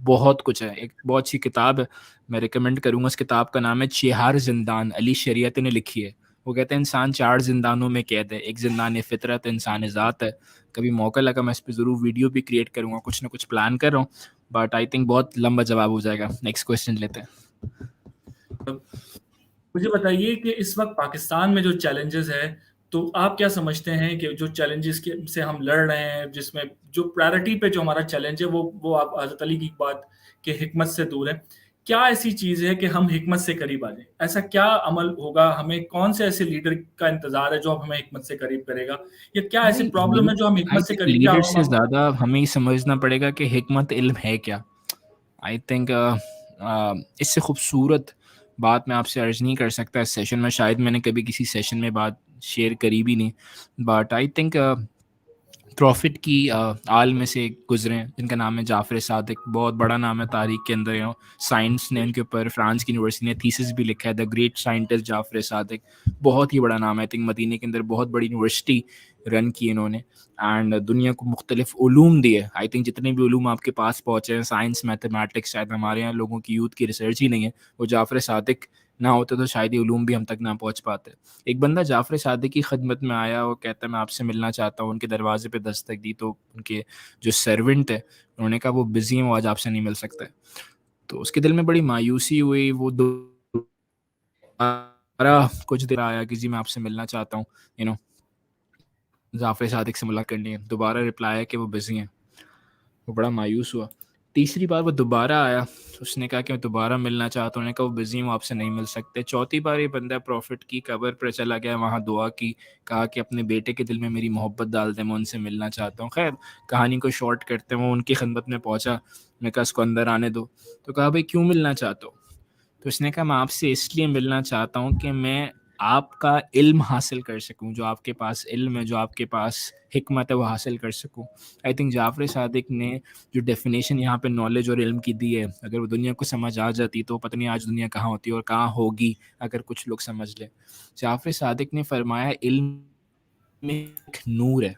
बहुत कुछ है। एक बहुत अच्छी किताब है, मैं रिकमेंड करूँगा, उस किताब का नाम है चेहार ज़िंदान, अली शरीयत ने लिखी है। वो कहते हैं इंसान 4 ज़िंदानों में कैद है, एक ज़िंदान फ़ितरत, इंसान ज़ात है। कभी मौका लगा मैं इस पे ज़रूर वीडियो भी क्रिएट करूँगा, कुछ ना कुछ प्लान कर रहा हूँ, बट आई थिंक बहुत लंबा जवाब हो जाएगा। नेक्स्ट क्वेश्चन लेते हैं। मुझे बताइए कि इस वक्त पाकिस्तान में जो चैलेंजेस है, तो आप क्या समझते हैं कि जो चैलेंजेस के से हम लड़ रहे हैं, जिसमें जो प्रायोरिटी पे जो हमारा चैलेंज है, वो आप हज़रत अली की बात कि हिकमत से दूर है। क्या ऐसी चीज़ है कि हम हिकमत से करीब आ जाएँ? ऐसा क्या अमल होगा? हमें कौन से ऐसे लीडर का इंतज़ार है जो अब हमें हिकमत से करीब करेगा? या क्या ऐसी नहीं, प्रॉब्लम है जो हम आई हिकमत से थिंक करीब, क्या लीडर हम से ज़्यादा हमें ये समझना पड़ेगा कि हिकमत इल्म है क्या? आई थिंक इससे खूबसूरत बात मैं आपसे अर्ज़ नहीं कर सकता इस सेशन में, शायद मैंने कभी किसी सेशन में बात शेयर करी भी नहीं। बट आई थिंक प्रॉफिट की आल में से गुजरे हैं, जिनका नाम है जाफ़र सादिक। बहुत बड़ा नाम है तारीख के अंदर। साइंस ने उनके ऊपर, फ्रांस की यूनिवर्सिटी ने थीसिस भी लिखा है, the great scientist Jafar Sadiq. बहुत ही बड़ा नाम है। आई थिंक मदीने के अंदर बहुत बड़ी यूनिवर्सिटी रन की इन्होंने, एंड दुनिया को मुख्तलिफ उलूम दिए। आई थिंक जितने भी उलूम आपके पास पहुँचे हैं, साइंस, मैथमेटिक्स, शायद हमारे यहाँ लोगों की यूथ की रिसर्च ही नहीं है। वो जाफ़र सादिक ना होते तो शायद ये उलूम भी हम तक ना पहुँच पाते। एक बंदा जाफ़र सादिक की खिदमत में आया, वो कहता है मैं आपसे मिलना चाहता हूँ। उनके दरवाज़े पे दस्तक दी तो उनके जो सर्वेंट है, उन्होंने कहा वो बिज़ी हैं, वो आज आपसे नहीं मिल सकते। तो उसके दिल में बड़ी मायूसी हुई। वो दोबारा कुछ देर आया कि जी मैं आपसे मिलना चाहता हूँ, यू नो जाफ़र सादिक से मुलाकात करनी है। दोबारा रिप्लाई आया कि वो बिज़ी हैं। वो बड़ा मायूस हुआ। तीसरी बार वो दोबारा आया, उसने कहा कि मैं दोबारा मिलना चाहता हूँ। उन्होंने कहा वो बिज़ी हूँ, आपसे नहीं मिल सकते। चौथी बार ये बंदा प्रॉफिट की कब्र पर चला गया, वहाँ दुआ की, कहा कि अपने बेटे के दिल में मेरी मोहब्बत डाल दें, मैं उनसे मिलना चाहता हूँ। खैर कहानी को शॉर्ट करते हैं, वो उनकी खिदमत में पहुँचा। मैं कहा इसको अंदर आने दो। तो कहा भाई क्यों मिलना चाहते हो? तो उसने कहा मैं आपसे इसलिए मिलना चाहता हूँ कि मैं आपका इल्म हासिल कर सकूँ, जो आपके पास इल्म है, जो आपके पास हिकमत है, वो हासिल कर सकूँ। आई थिंक जाफ़र सादिक ने जो डेफिनेशन यहाँ पे नॉलेज और इल्म की दी है, अगर वो दुनिया को समझ आ जाती तो पता नहीं आज दुनिया कहाँ होती और कहाँ होगी अगर कुछ लोग समझ लें। जाफ़र सादिक ने फरमाया इल्म में एक नूर है,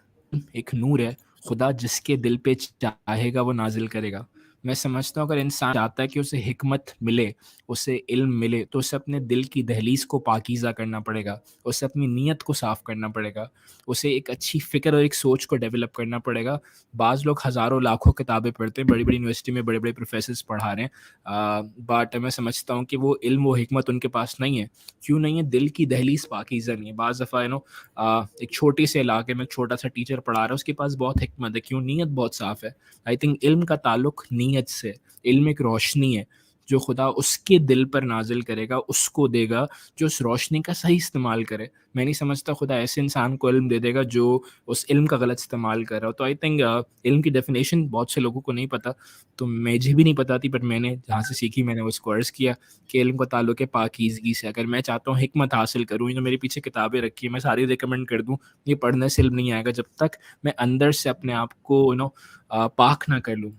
एक नूर है, खुदा जिसके दिल पे चाहेगा वो नाज़िल करेगा। मैं समझता हूँ अगर इंसान चाहता है कि उसे हिकमत मिले, उसे इल्म मिले, तो उसे अपने दिल की दहलीज़ को पाकीज़ा करना पड़ेगा, उसे अपनी नीयत को साफ़ करना पड़ेगा, उसे एक अच्छी फ़िक्र और एक सोच को डेवलप करना पड़ेगा। बाज़ लोग हज़ारों लाखों किताबें पढ़ते हैं, बड़ी-बड़ी यूनिवर्सिटी में बड़े-बड़े प्रोफ़ेसर्स पढ़ा रहे हैं, बट मैं समझता हूँ कि वो इल्म, वो हिकमत उनके पास नहीं है। क्यों नहीं है? दिल की दहलीज़ पाकीज़ा नहीं है। बाज़ दफ़ा एक छोटे से इलाके में एक छोटा-सा टीचर पढ़ा रहा है, उसके पास बहुत हिकमत है, क्यों? नीयत बहुत साफ़ है। आई थिंक इल्म का ताल्लुक नीयत से। इल्म एक रोशनी है, जो खुदा उसके दिल पर नाज़िल करेगा, उसको देगा जो उस रोशनी का सही इस्तेमाल करे। मैं नहीं समझता खुदा ऐसे इंसान को इल्म दे देगा जो उस इल्म का गलत इस्तेमाल कर रहा हो। तो आई थिंक इल्म की डेफ़िनेशन बहुत से लोगों को नहीं पता, तो मुझे भी नहीं पता थी, बट मैंने जहाँ से सीखी मैंने उसको अर्ज़ किया कि इल्म का ताल्लुक है पाकीज़गी से। अगर मैं चाहता हूँ हिकमत हासिल करूँ, ये जो मेरे पीछे किताबें रखी हैं मैं सारी रिकमेंड कर दूँ, ये पढ़ने से इल्म नहीं आएगा जब तक मैं अंदर से अपने आप को पाक ना कर लूँ।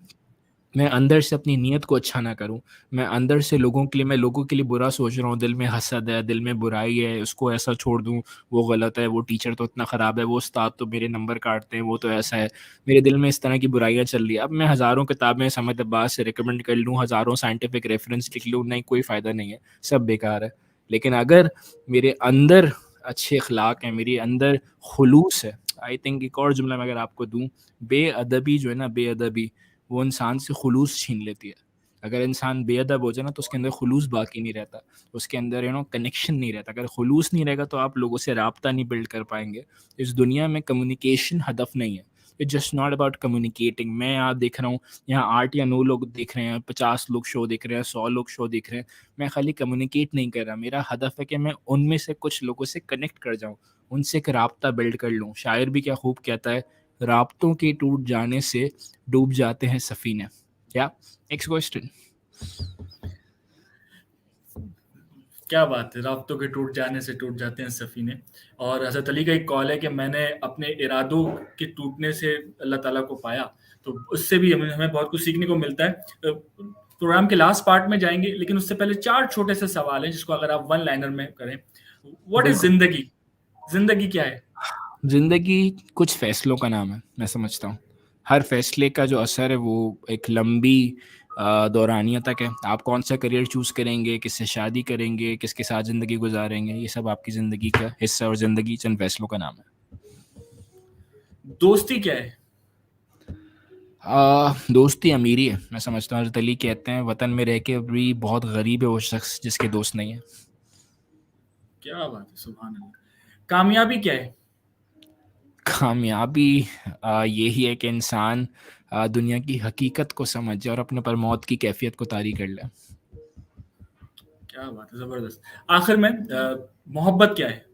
मैं अंदर से अपनी नीयत को अच्छा ना करूँ, मैं अंदर से मैं लोगों के लिए बुरा सोच रहा हूँ, दिल में हसद है, दिल में बुराई है, उसको ऐसा छोड़ दूँ, वो गलत है, वो टीचर तो इतना ख़राब है, वो उस्ताद तो मेरे नंबर काटते हैं, वो तो ऐसा है। मेरे दिल में इस तरह की बुराइयाँ चल रही है। अब मैं हज़ारों किताबें समद अब्बास से रिकमेंड कर लूँ, हज़ारों साइंटिफिक रेफ़रेंस लिख लूँ, नहीं कोई फ़ायदा नहीं है, सब बेकार है। लेकिन अगर मेरे अंदर अच्छे अखलाक हैं, मेरे अंदर खुलूस है, आई थिंक एक और जुमला मैं अगर आपको दूँ, बेअदबी जो है ना, बेअदबी वो इंसान से खुलूस छीन लेती है। अगर इंसान बेअदब हो जाए ना तो उसके अंदर खुलूस बाकी नहीं रहता, उसके अंदर कनेक्शन नहीं रहता। अगर खुलूस नहीं रहेगा तो आप लोगों से राब्ता नहीं बिल्ड कर पाएँगे। इस दुनिया में कम्युनिकेशन हदफ नहीं है। It's just not about communicating. मैं यहाँ देख रहा हूँ, यहाँ 8 या 9 लोग देख रहे हैं, 50 लोग शो देख रहे हैं, 100 लोग शो देख रहे हैं। मैं खाली कम्युनिकेट नहीं कर रहा, मेरा हदफ है कि मैं उनमें से कुछ लोगों से कनेक्ट कर जाऊँ, उनसे एक राब्ता बिल्ड कर लूँ। शायर भी क्या खूब कहता है, राब्तों के टूट जाने से डूब जाते हैं सफ़ीने। या नेक्स्ट क्वेश्चन। क्या बात है, राब्तों के टूट जाने से टूट जाते हैं सफ़ीने। और हज़रत अली का एक कॉल है कि मैंने अपने इरादों के टूटने से अल्लाह ताला को पाया, तो उससे भी हमें बहुत कुछ सीखने को मिलता है। प्रोग्राम के लास्ट पार्ट में जाएँगे, लेकिन उससे पहले 4 छोटे से सवाल हैं जिसको अगर आप वन लाइनर में करें। व्हाट इज़ बिल्कुल। ज़िंदगी? ज़िंदगी क्या है? ज़िंदगी कुछ फ़ैसलों का नाम है, मैं समझता हूँ। हर फ़ैसले का जो असर है वो एक लंबी दौरानिया तक है। आप कौन-सा करियर चूज़ करेंगे, किससे शादी करेंगे, किसके साथ ज़िंदगी गुज़ारेंगे, ये सब आपकी ज़िंदगी का हिस्सा और ज़िंदगी चंद फ़ैसलों का नाम है। दोस्ती क्या है? दोस्ती अमीरी है, मैं समझता हूँ। हज़रत अली कहते हैं, वतन में रह के भी बहुत गरीब है वो शख़्स जिसके दोस्त नहीं है। क्या बात है, सुभान अल्लाह। कामयाबी क्या है? कामयाबी यही है कि इंसान दुनिया की हकीकत को समझ जाए और अपने पर मौत की कैफ़ियत को तारी कर ले। क्या बात है, ज़बरदस्त। आखिर में मोहब्बत क्या है?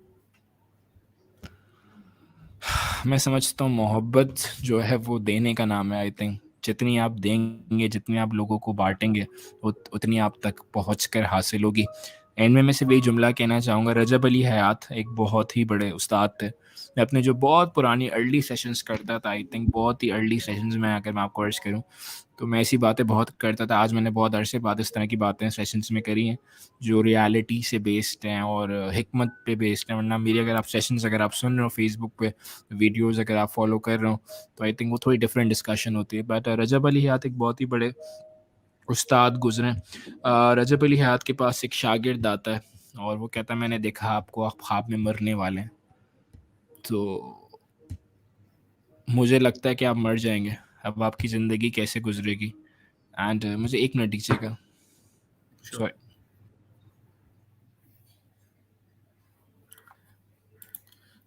मैं समझता हूँ मोहब्बत जो है वो देने का नाम है, आई थिंक। जितनी आप देंगे, जितनी आप लोगों को बाँटेंगे, उतनी आप तक पहुँच कर हासिल होगी। एंड में मैं सिर्फ़ यही जुमला कहना चाहूँगा, रजब अली हयात एक बहुत ही बड़े उस्ताद थे। मैं अपने जो बहुत पुरानी अर्ली सेशंस करता था, आई थिंक बहुत ही अर्ली सेशंस में अगर मैं आपको अर्ज़ करूँ, तो मैं ऐसी बातें बहुत करता था। आज मैंने बहुत अरसे बाद इस तरह की बातें सेशंस में करी हैं, जो रियलिटी से बेस्ड हैं और हिकमत पे बेस्ड हैं। वरना मेरी अगर आप सेशंस अगर आप सुन रहे हो फेसबुक पे, वीडियोज़ अगर आप फ़ॉलो कर रहे हो, तो आई थिंक वो थोड़ी डिफरेंट डिस्कशन होती है। बट रजब अली हयात एक बहुत ही बड़े उस्ताद गुज़रे। रजब अली हयात के पास एक शागिर्द आता है और वो कहता है, मैंने देखा आपको, आप ख्वाब में मरने वाले हैं। तो मुझे लगता है कि आप मर जाएँगे। अब आपकी ज़िंदगी कैसे गुज़रेगी? एंड मुझे 1 मिनट दीजिएगा। श्योर। सॉरी।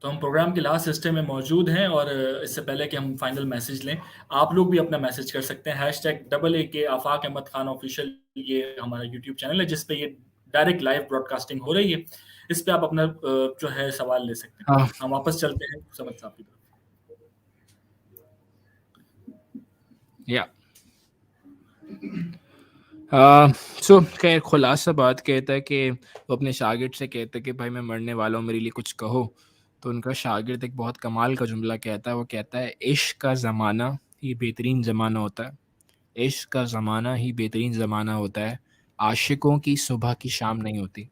तो हम प्रोग्राम के लास्ट हिस्से में मौजूद हैं और इससे पहले कि हम फाइनल मैसेज लें, आप लोग भी अपना मैसेज कर सकते हैं। हैशटैग AA आफाक अहमद खान ऑफिशियल, ये हमारा यूट्यूब चैनल है जिस पे ये डायरेक्ट लाइव ब्रॉडकास्टिंग हो रही है। इस पे आप अपना जो है सवाल ले सकते हैं। हाँ, हम वापस चलते हैं समद साहब की तरफ। या सो खैर खुलासा बात कहता है कि वो अपने शागिर्द से कहता है कि भाई मैं मरने वाला हूँ, मेरे लिए कुछ कहो। तो उनका शागिर्द एक बहुत कमाल का जुमला कहता है, वो कहता है, इश्क का ज़माना ही बेहतरीन ज़माना होता है। इश्क का ज़माना ही बेहतरीन ज़माना होता है, आशिकों की सुबह की शाम नहीं होती।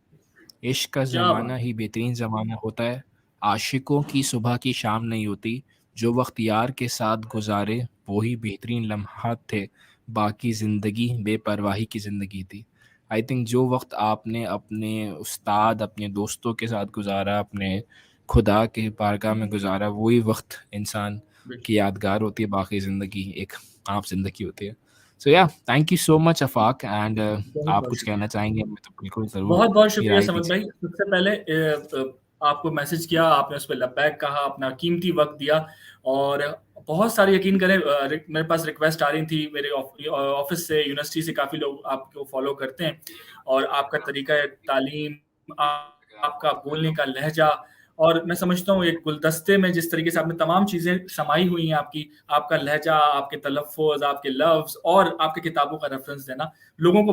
इश्क का क्या ज़माना बात ही बेहतरीन ज़माना होता है, आशिकों की सुबह की शाम नहीं होती। जो वक्त यार के साथ गुजारे वो ही बेहतरीन लम्हात थे, बाकी ज़िंदगी बेपरवाही की ज़िंदगी थी। आई थिंक जो वक्त आपने अपने उस्ताद, अपने दोस्तों के साथ गुजारा, अपने खुदा के बारगाह में गुजारा, वही वक्त इंसान है। की यादगार होती है, बाकी ज़िंदगी एक आम ज़िंदगी होती है। So yeah thank you so much Afaq. And बहुत आप बहुत कुछ कहना शुक्रिया। चाहेंगे? मैं तो बिल्कुल ज़रूर बहुत बहुत आपकी शुक्रिया राय समद दीजिए। भाई। सबसे पहले आपको मैसेज किया, आपने उस पे लब्बैक कहा, अपना कीमती वक्त दिया और बहुत सारे यकीन करें मेरे पास रिक्वेस्ट आ रही थी मेरे ऑफिस से, यूनिवर्सिटी से काफ़ी लोग आपको फॉलो करते हैं और आपका तरीका तालीम, आपका बोलने का लहजा, और मैं समझता हूँ एक गुलदस्ते में जिस तरीके से आपने तमाम चीज़ें समाई हुई हैं आपकी, आपका लहजा, आपके तलफ़्फ़ुज़, आपके लफ्ज़ और आपकी किताबों का रेफ़रेंस देना लोगों को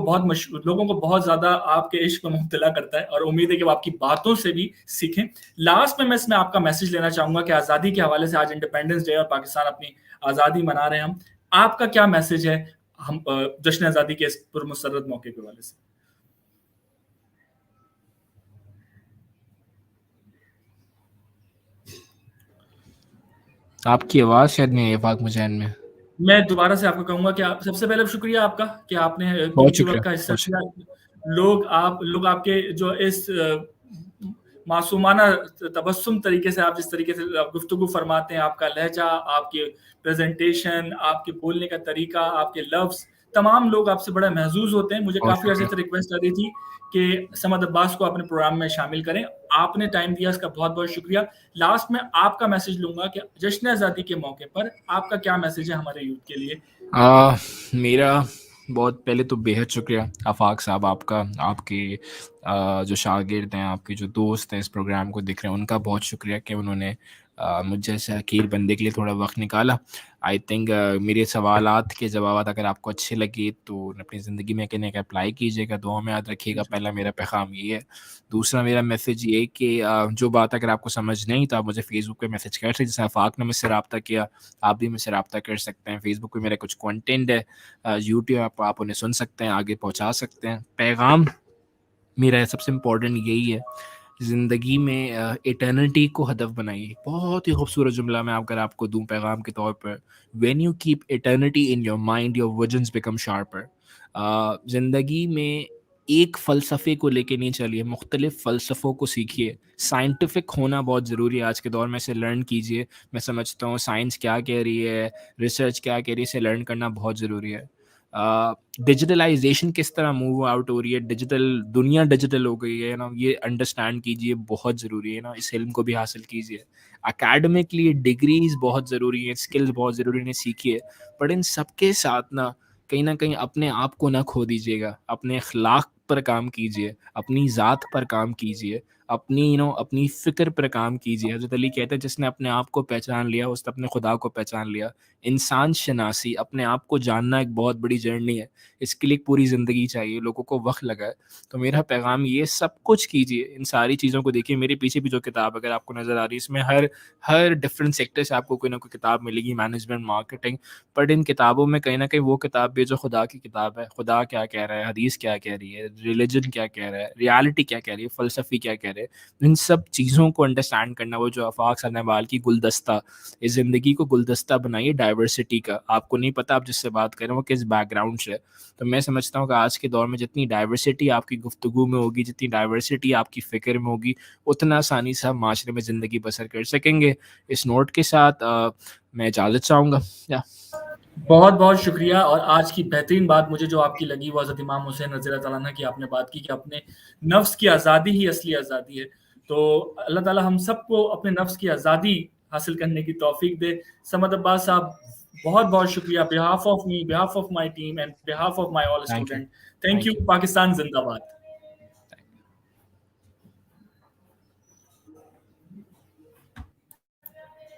बहुत ज़्यादा आपके इश्क में मुब्तला करता है और उम्मीद है कि वो आपकी बातों से भी सीखें। लास्ट में मैं इसमें आपका मैसेज लेना चाहूँगा कि आज़ादी के हवाले से आज इंडिपेंडेंस डे और पाकिस्तान अपनी आज़ादी मना रहे हैं हम। आपका क्या मैसेज है? हम जश्न आज़ादी के इस पुरमसरत मौके के वाले से। आपकी आवाज़ शायद नहीं है पाक मुजैन में। मैं दोबारा से आपको कहूँगा कि आप सबसे पहले शुक्रिया आपका कि आपने बहुत कीमती शुक्रिया, वक़्त का हिस्सा बहुत लिया। लोग आपके जो इस मासूमाना तबस्सुम तरीके से आप जिस तरीके से गुफ्तगू फरमाते हैं, आपका लहजा, आपके प्रेज़ेंटेशन, आपके बोलने का तरीका, आपके लफ्ज़, तमाम लोग आपसे बड़ा महज़ूज़ होते हैं। मुझे बहुत काफ़ी अर्से शुक्रिया। से रिक्वेस्ट आ रही थी कि समद अब्बास को अपने प्रोग्राम में शामिल करें। आपने टाइम दिया, इसका बहुत-बहुत शुक्रिया। लास्ट में आपका मैसेज लूँगा कि जश्न आज़ादी के मौके पर आपका क्या मैसेज है हमारे यूथ के लिए? मेरा बहुत पहले तो बेहद शुक्रिया आफाक साहब आपका, आपके जो शागिर्द हैं, आपके जो दोस्त हैं इस प्रोग्राम को देख रहे हैं, उनका बहुत शुक्रिया कि उन्होंने मुझ जैसे हकीर बंदे के लिए थोड़ा वक्त निकाला। आई थिंक मेरे सवालात के जवाब अगर आपको अच्छे लगे तो अपनी ज़िंदगी में कहीं अप्लाई कीजिएगा, दुआ में याद रखिएगा। पहला मेरा पैगाम ये है। दूसरा मेरा मैसेज ये कि जो बात अगर आपको समझ नहीं तो आप मुझे फ़ेसबुक पे मैसेज कर सकते हैं, जैसे आफाक ने मुझसे रब्ता किया, आप भी मुझसे रब्ता कर सकते हैं। फ़ेसबुक पे मेरा कुछ कंटेंट है, यूट्यूब आप उन्हें सुन सकते हैं, आगे पहुँचा सकते हैं। पैगाम मेरा सबसे इम्पोर्टेंट यही है, ज़िंदगी में इटर्निटी को हदफ बनाइए। बहुत ही खूबसूरत जुमला मैं अगर आपको दूँ पैगाम के तौर पर, when you keep eternity in your mind your visions become sharper. ज़िंदगी में एक फ़लसफ़े को लेके नहीं चलिए, मुख्तलिफ़ फ़लसफ़ों को सीखिए। साइंटिफ़िक होना बहुत ज़रूरी है आज के दौर में, इसे लर्न कीजिए। मैं समझता हूँ साइंस क्या कह रही है, रिसर्च क्या कह रही है, इसे लर्न करना बहुत ज़रूरी है। डिजिटलाइजेशन किस तरह मूव आउट हो रही है, दुनिया डिजिटल हो गई है ना, ये अंडरस्टैंड कीजिए, बहुत ज़रूरी है ना, इस इल्म को भी हासिल कीजिए। एकेडमिकली डिग्रीज बहुत ज़रूरी हैं, स्किल्स बहुत ज़रूरी हैं, सीखिए। बट इन सब के साथ ना कहीं अपने आप को ना खो दीजिएगा, अपने अखलाक पर काम कीजिए, अपनी ज़ात पर काम कीजिए, अपनी फ़िक्र पर काम कीजिए। हज़रत अली कहते हैं जिसने अपने आप को पहचान लिया उसने अपने खुदा को पहचान लिया। इंसान शनासी, अपने आप को जानना एक बहुत बड़ी जर्नी है, इसके लिए पूरी ज़िंदगी चाहिए, लोगों को वक्त लगा है। तो मेरा पैगाम ये, सब कुछ कीजिए, इन सारी चीज़ों को देखिए। मेरे पीछे भी जो किताब अगर आपको नज़र आ रही है, इसमें हर हर डिफरेंट सेक्टर से आपको कोई ना कोई किताब मिलेगी, मैनेजमेंट, मार्केटिंग। बट इन किताबों में कहीं ना कहीं वो किताब भी है जो खुदा की किताब है। खुदा क्या कह रहा है, हदीस क्या कह रही है, रिलीजन क्या कह रहा है, रियलिटी क्या कह रही है, फ़लसफ़ी क्या कह रहे हैं, इन सब चीज़ों को अंडरस्टैंड करना, वो जो आफाक सन्नावाल की गुलदस्ता, इस ज़िंदगी को गुलदस्ता बनाइए डाइवर्सिटी का। आपको नहीं पता आप जिससे बात कर रहे हो वो किस बैकग्राउंड से है। तो मैं समझता हूँ कि आज के दौर में जितनी डाइवर्सिटी आपकी गुफ्तगू में होगी, जितनी डाइवर्सिटी आपकी फ़िक्र में होगी, उतना आसानी से आप माशरे में ज़िंदगी बसर कर सकेंगे। इस नोट के साथ मैं इजाज़त चाहूँगा। या बहुत-बहुत शुक्रिया। और आज की बेहतरीन बात मुझे जो आपकी लगी वो हज़रत इमाम हुसैन रज़ी अल्लाह तआला अन्हु की आपने बात की कि अपने नफ्स की आज़ादी ही असली आज़ादी है। तो अल्लाह ताला हम सबको अपने नफ्स की आज़ादी हासिल करने की तौफ़ीक दे। समद अब्बास साहब, बहुत-बहुत शुक्रिया behalf of me, behalf of my team and behalf of my all thank you, student. Thank thank you. You. Pakistan ज़िंदाबाद।